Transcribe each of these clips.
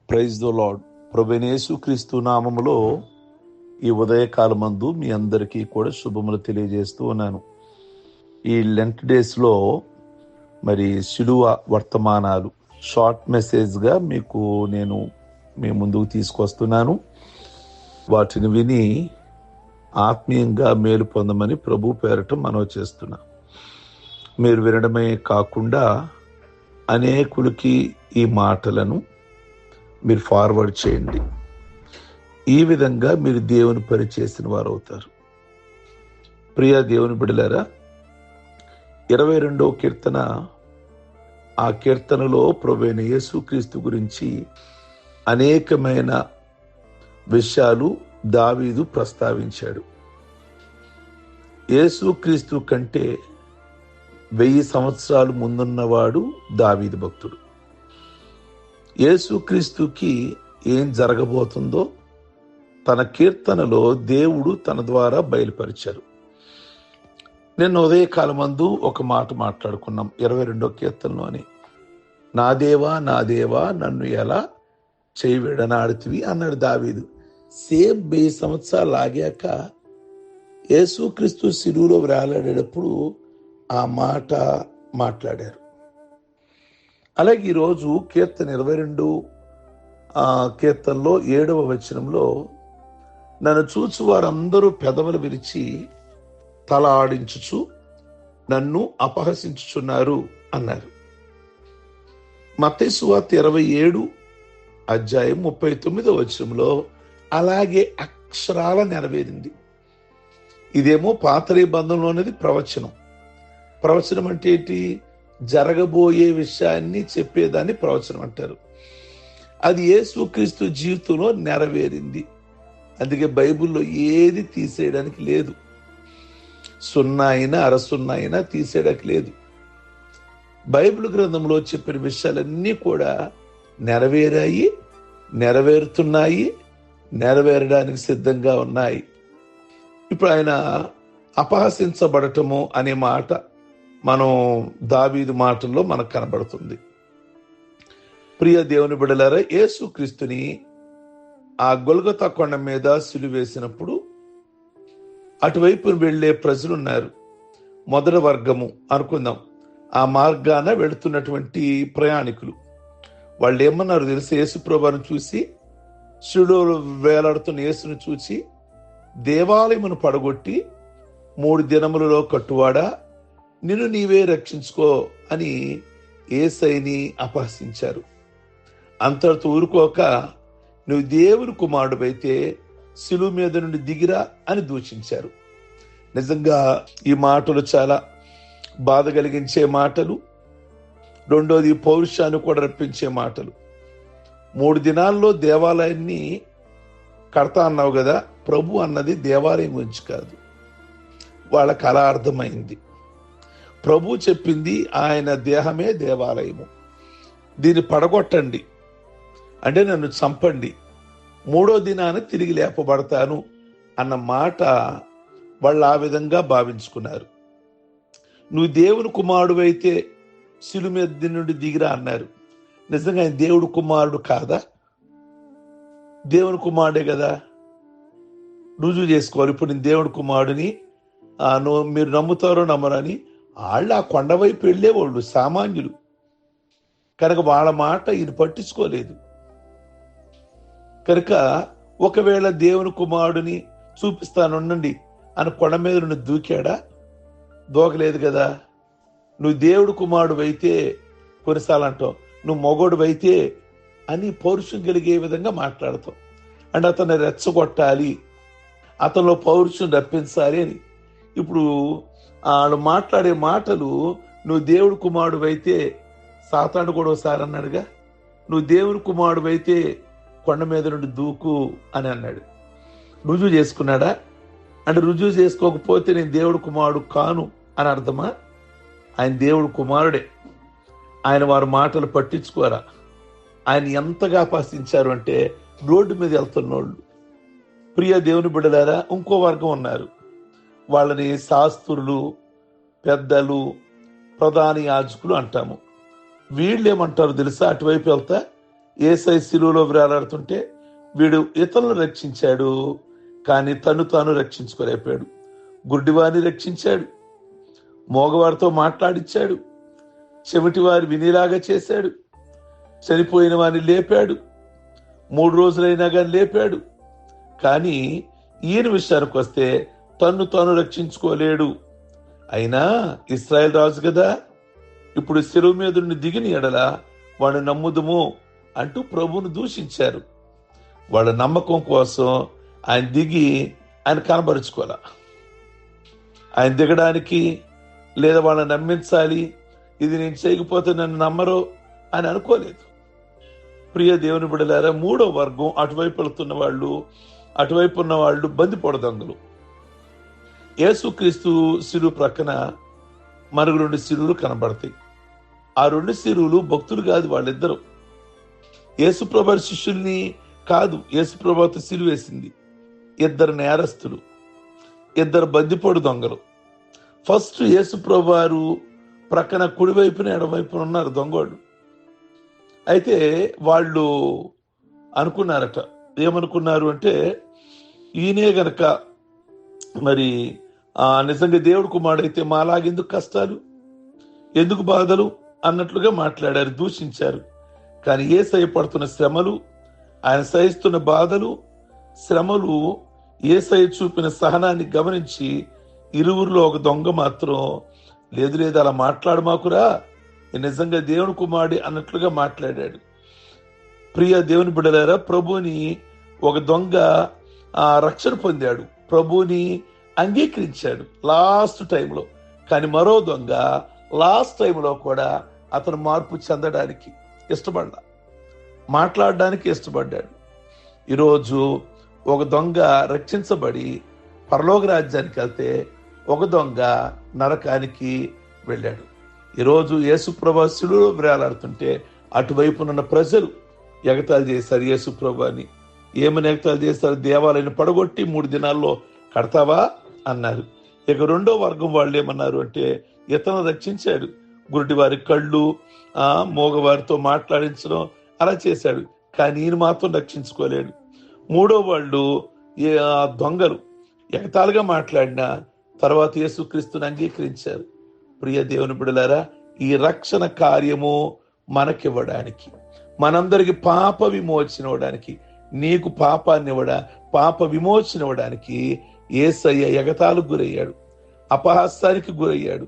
Praise the lord. ప్రభువైన యేసుక్రీస్తు నామములో ఈ ఉదయకాలమందు మీ అందరికీ కూడా శుభములు తెలియజేస్తూ ఉన్నాను. ఈ లెంట్ డేస్లో శిలువ వర్తమానాలు షార్ట్ మెసేజ్గా నేను మీ ముందుకు తీసుకొస్తున్నాను. వాటిని విని ఆత్మీయంగా మేలు పొందమని ప్రభు పేరట మనవి చేస్తున్నా. మీరు వినడమే కాకుండా అనేకులకి ఈ మాటలను మీరు ఫార్వర్డ్ చేయండి. ఈ విధంగా మీరు దేవుని పని చేసిన వారు అవుతారు. ప్రియ దేవుని బిడ్డలారా, 22వ కీర్తన, ఆ కీర్తనలో ప్రభువైన యేసుక్రీస్తు గురించి అనేకమైన విషయాలు దావీదు ప్రస్తావించాడు. యేసుక్రీస్తు కంటే 1000 సంవత్సరాలు ముందున్నవాడు దావీదు భక్తుడు. యేసుక్రీస్తుకి ఏం జరగబోతుందో తన కీర్తనలో దేవుడు తన ద్వారా బయలుపరిచారు. నిన్న ఉదయకాలమందు ఒక మాట మాట్లాడుకున్నాం 22వ కీర్తనలోని, నా దేవా నా దేవా నన్ను ఎలా చేయి విడనాడుతివి అన్నాడు దావీదు. సేమ్ 1000 సంవత్సరాలు ఆగాక యేసుక్రీస్తు శిలువలో వేలాడేటప్పుడు ఆ మాట మాట్లాడారు. అలాగే ఈరోజు కీర్తన 22 కీర్తనలో 7వ వచనంలో, నన్ను చూచు వారందరూ పెదవులు విరిచి తల ఆడించుచు నన్ను అపహసించుచున్నారు అన్నారు. మత్తయి సువార్త 27 అధ్యాయం 39వ వచనంలో అలాగే అక్షరాల నెరవేరింది. ఇదేమో పాత నిబంధనలోనేది ప్రవచనం. ప్రవచనం అంటే ఏంటి? జరగబోయే విషయాన్ని చెప్పేదాన్ని ప్రవచనం అంటారు. అది యేసుక్రీస్తు జీవితంలో నెరవేరింది. అందుకే బైబిల్లో ఏది తీసేయడానికి లేదు. 0 అయినా 0.5 అయినా తీసేయడానికి లేదు. బైబిల్ గ్రంథంలో చెప్పిన విషయాలన్నీ కూడా నెరవేరాయి, నెరవేరుతున్నాయి, నెరవేరడానికి సిద్ధంగా ఉన్నాయి. ఇప్పుడు ఆయన అపహసించబడటము అనే మాట మనం దావీదు మాటల్లో మనకు కనబడుతుంది. ప్రియ దేవుని బిడ్డలారా, యేసుక్రీస్తుని ఆ గొల్గొతా కొండ మీద సిలువేసినప్పుడు అటువైపు వెళ్లే ప్రజలున్నారు. మొదటి వర్గము అనుకుందాం. ఆ మార్గాన వెళుతున్నటువంటి ప్రయాణికులు వాళ్ళు ఏమన్నారు తెలిసి, యేసు ప్రభువును చూసి, శిలువలో వేలాడుతున్న యేసును చూసి, దేవాలయమును పడగొట్టి 3 దినములలో కట్టువాడా, నిన్ను నీవే రక్షించుకో అని యేసయ్యని అపహసించారు. అంతటితో ఊరుకోక, నువ్వు దేవుని కుమారుడివైతే శిలువ మీద నుండి దిగిరా అని దూషించారు. నిజంగా ఈ మాటలు చాలా బాధ కలిగించే మాటలు. రెండోది పౌరుషాన్ని కూడా రప్పించే మాటలు. 3 దినాల్లో దేవాలయాన్ని కడతా అన్నావు కదా. ప్రభు అన్నది దేవాలయం గురించి కాదు, వాళ్ళకి అలా అర్థమైంది. ప్రభు చెప్పింది ఆయన దేహమే దేవాలయము. దీన్ని పడగొట్టండి అంటే నన్ను చంపండి, 3వ దినాన తిరిగి లేపబడతాను అన్న మాట వాళ్ళు ఆ విధంగా భావించుకున్నారు. నువ్వు దేవుని కుమారుడు అయితే శిలువ మీద నుండి దిగిరా అన్నారు. నిజంగా ఆయన దేవుడు కుమారుడు కాదా? దేవుని కుమారుడే కదా. రుజువు చేసుకోవాలి. ఇప్పుడు నేను దేవుడి కుమారుడిని, మీరు నమ్ముతారో నమ్మరని. వాళ్ళు ఆ కొండ వైపు వెళ్ళేవాళ్ళు సామాన్యులు కనుక వాళ్ళ మాట ఈయన పట్టించుకోలేదు. కనుక ఒకవేళ దేవుని కుమారుడిని చూపిస్తానుండండి అని కొండ మీద నుండి దూకాడా? దూకలేదు కదా. నువ్వు దేవుడు కుమారుడు అయితే, కొన్నిసార్లు అంటావు నువ్వు మొగోడు అయితే అని పౌరుషం కలిగే విధంగా మాట్లాడతావు. అంటే అతన్ని రెచ్చగొట్టాలి, అతనిలో పౌరుషం రప్పించాలి అని. ఇప్పుడు వాళ్ళు మాట్లాడే మాటలు, నువ్వు దేవుడు కుమారుడు అయితే, సాతాను కూడా ఒకసారి అన్నాడుగా, నువ్వు దేవుని కుమారుడు అయితే కొండ మీద నుండి దూకు అని అన్నాడు. రుజువు చేసుకున్నాడా? అంటే రుజువు చేసుకోకపోతే నేను దేవుడు కుమారుడు కాను అని అర్థమా? ఆయన దేవుడు కుమారుడే. ఆయన వారి మాటలు పట్టించుకోరా. ఆయన ఎంతగా అపహసించారు అంటే, రోడ్డు మీద వెళ్తున్నోళ్ళు. ప్రియ దేవుని బిడ్డలారా, ఇంకో వర్గం ఉన్నారు. వాళ్ళని శాస్త్రులు, పెద్దలు, ప్రధాన యాజకులు అంటాము. వీళ్ళు ఏమంటారు తెలుసా? అటువైపు వెళ్తా యేసయ్య శిలువలో వేలాడుతుంటే వీడు ఇతరులను రక్షించాడు, కానీ తను తాను రక్షించుకోలేకపోయాడు. గుడ్డివారిని రక్షించాడు, మోగవారితో మాట్లాడిచ్చాడు, చెవిటి వారి వినేలాగా చేశాడు, చనిపోయిన వారిని లేపాడు, 3 రోజులైనా కానీ లేపాడు. కానీ ఈయన విషయానికి వస్తే తన్ను తాను రక్షించుకోలేడు. అయినా ఇశ్రాయేల్ రాజు కదా, ఇప్పుడు శిలువ మీద నుండి దిగిన ఎడల వాడు నమ్ముదుము అంటూ ప్రభువును దూషించారు. వాళ్ళ నమ్మకం కోసం ఆయన దిగి ఆయన కనబరుచుకోవాలా. ఆయన దిగడానికి లేదా వాళ్ళని నమ్మించాలి, ఇది నేను చేయకపోతే నన్ను నమ్మరు అని అనుకోలేదు. ప్రియ దేవుని బిడ్డలారా, 3వ వర్గం అటువైపు వెళుతున్న వాళ్ళు, అటువైపు ఉన్న వాళ్ళు బందిపోడ దొంగలు. యేసుక్రీస్తు శిలువ ప్రక్కన మరొక 2 శిలువలు కనబడతాయి. ఆ 2 శిలువలు భక్తులు కాదు, వాళ్ళిద్దరు యేసుప్రభు శిష్యుల్ని కాదు, యేసుప్రభుతో శిలువ వేసింది 2 నేరస్తులు, 2 బందిపోడు దొంగలు. ఫస్ట్ యేసుప్రభు వారు ప్రక్కన కుడివైపున ఎడమవైపున ఉన్నారు దొంగోళ్ళు. అయితే వాళ్ళు అనుకున్నారట, ఏమనుకున్నారు అంటే, ఈయనే గనక మరి నిజంగా దేవుడు కుమారుడైతే మాలాగెందుకు కష్టాలు, ఎందుకు బాధలు అన్నట్లుగా మాట్లాడారు, దూషించారు. కానీ యేసయ్య పడుతున్న శ్రమలు, ఆయన సహిస్తున్న బాధలు, శ్రమలు, యేసయ్య చూపిన సహనాన్ని గమనించి ఇరువురిలో ఒక దొంగ మాత్రం లేదు లేదు అలా మాట్లాడమాకురా, నిజంగా దేవుని కుమారుడి అన్నట్లుగా మాట్లాడాడు. ప్రియ దేవుని బిడ్డలారా, ప్రభువుని ఒక దొంగ రక్షణ పొందాడు, ప్రభువుని అంగీకరించాడు లాస్ట్ టైంలో. కానీ మరో దొంగ లాస్ట్ టైంలో కూడా అతను మార్పు చెందడానికి ఇష్టపడ్డా, మాట్లాడడానికి ఇష్టపడ్డాడు. ఈరోజు ఒక దొంగ రక్షించబడి పరలోక రాజ్యానికి వెళ్తే ఒక దొంగ నరకానికి వెళ్ళాడు. ఈరోజు యేసుప్రభు శిలువలో వేలాడుతుంటే అటువైపునున్న ప్రజలు ఎగతాళి చేశారు యేసుప్రభుని. ఏమని ఎగతాళి చేశారు? దేవాలయాన్ని పడగొట్టి 3 దినాల్లో కడతావా అన్నారు. ఇక 2వ వర్గం వాళ్ళు ఏమన్నారు అంటే, ఇతను రక్షించాడు, గుడ్డి వారి కళ్ళు, మోగవారితో మాట్లాడించడం అలా చేశాడు, కానీ ఈయన మాత్రం రక్షించుకోలేడు. 3వ వాళ్ళు దొంగలు ఎగతాళిగా మాట్లాడిన తర్వాత యేసుక్రీస్తుని అంగీకరించారు. ప్రియ దేవుని బిడ్డలారా, ఈ రక్షణ కార్యము మనకివ్వడానికి, మనందరికి పాప విమోచన ఇవ్వడానికి, నీకు పాపాన్ని పాప విమోచన ఇవ్వడానికి యేసయ్య ఎగతాళికి గురయ్యాడు, అపహాస్యానికి గురయ్యాడు.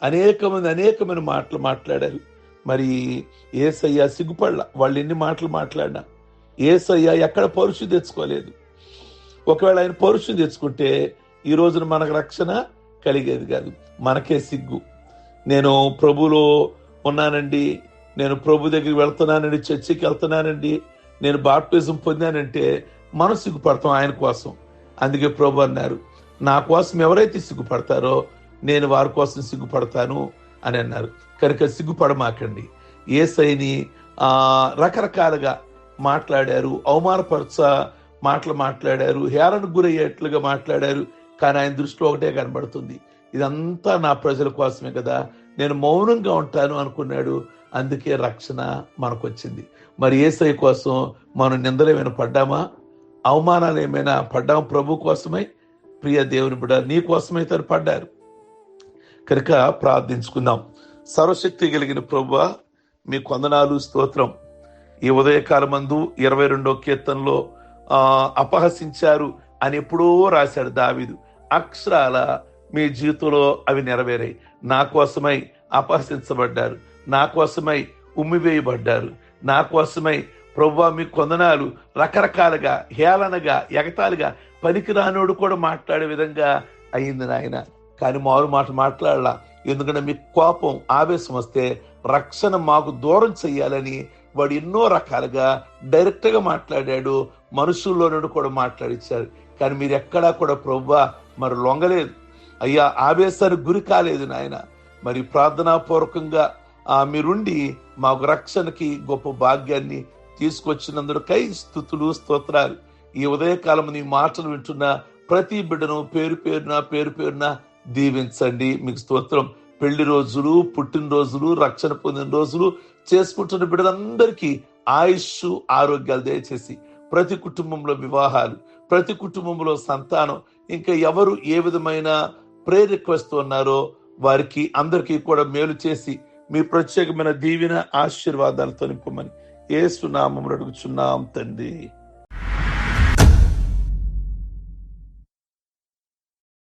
అనేకమైన మాటలు మాట్లాడారు. మరి యేసయ్య సిగ్గుపడలా, వాళ్ళు ఎన్ని మాటలు మాట్లాడినా. యేసయ్య ఎక్కడ పరుషు తెచ్చుకోలేదు. ఒకవేళ ఆయన పరుషు తెచ్చుకుంటే ఈ రోజున మనకు రక్షణ కలిగేది కాదు, మనకే సిగ్గు. నేను ప్రభులో ఉన్నానండి, నేను ప్రభు దగ్గరికి వెళ్తున్నానండి, చర్చికి వెళ్తున్నానండి, నేను బాప్టిజం పొందానంటే మనం సిగ్గుపడతాం ఆయన కోసం. అందుకే ప్రభు అన్నారు, నా కోసం ఎవరైతే సిగ్గుపడతారో నేను వారి కోసం సిగ్గుపడతాను అని అన్నారు. కనుక సిగ్గుపడమాకండి. యేసయ్యని రకరకాలుగా మాట్లాడారు, అవమానపరచ మాటలు మాట్లాడారు, హేళనకు గురయ్యేట్లుగా మాట్లాడారు. కానీ ఆయన దృష్టిలో ఒకటే కనబడుతుంది, ఇదంతా నా ప్రజల కోసమే కదా, నేను మౌనంగా ఉంటాను అనుకున్నాడు. అందుకే రక్షణ మనకు వచ్చింది. మరి యేసయ్య కోసం మనం నిందలు ఏమైనా పడ్డామా, అవమానాలు ఏమైనా పడ్డామా ప్రభు కోసమై? ప్రియ దేవుని బిడ్డ, నీ కోసమై తను పడ్డారు. కనుక ప్రార్థించుకుందాం. సర్వశక్తి కలిగిన ప్రభువా, మీ వందనాలు, స్తోత్రం. ఈ ఉదయకాలమందు 22వ కీర్తనలో అపహసించారు అని ఎప్పుడో రాశాడు దావీదు. అక్షరాల మీ జీవితంలో అవి నెరవేరాయి. నా కోసమై అపహసించబడ్డారు, నా కోసమై ఉమ్మివేయబడ్డారు, నా కోసమై ప్రభువా మీ కొందనాలు. రకరకాలుగా, హేళనగా, ఎగతాళిగా, పనికిరానోడు కూడా మాట్లాడే విధంగా అయింది నాయన. కానీ మారు మాట మాట్లాడలా. ఎందుకంటే మీకు కోపం, ఆవేశం వస్తే రక్షణ మాకు దూరం చెయ్యాలని వాడు ఎన్నో రకాలుగా డైరెక్ట్గా మాట్లాడాడు, మనుషుల్లో నుండి కూడా మాట్లాడించాడు. కానీ మీరు ఎక్కడా కూడా ప్రభువా మరి లొంగలేదు అయ్యా, ఆవేశానికి గురి కాలేదు నాయన. మరి ప్రార్థనాపూర్వకంగా మీరుండి మాకు రక్షణకి గొప్ప భాగ్యాన్ని తీసుకొచ్చినందుకై స్తుతులు, స్తోత్రాలు. ఈ ఉదయకాలం నీ మాటలు వింటున్న ప్రతి బిడ్డను పేరు పేరున దీవించండి. మీకు స్తోత్రం. పెళ్లి రోజులు, పుట్టినరోజులు, రక్షణ పొందిన రోజులు చేసుకుంటున్న బిడ్డలందరికీ ఆయుష్ ఆరోగ్యాలు దయచేసి ప్రతి కుటుంబంలో వివాహాలు, ప్రతి కుటుంబంలో సంతానం, ఇంకా ఎవరు ఏ విధమైన ప్రేయర్ రిక్వెస్ట్ ఉన్నారో వారికి అందరికీ కూడా మేలు చేసి మీ ప్రత్యేకమైన దీవెన ఆశీర్వాదాలతో నింపమని యేసు నామములో అడుగుచున్నాం తండ్రి.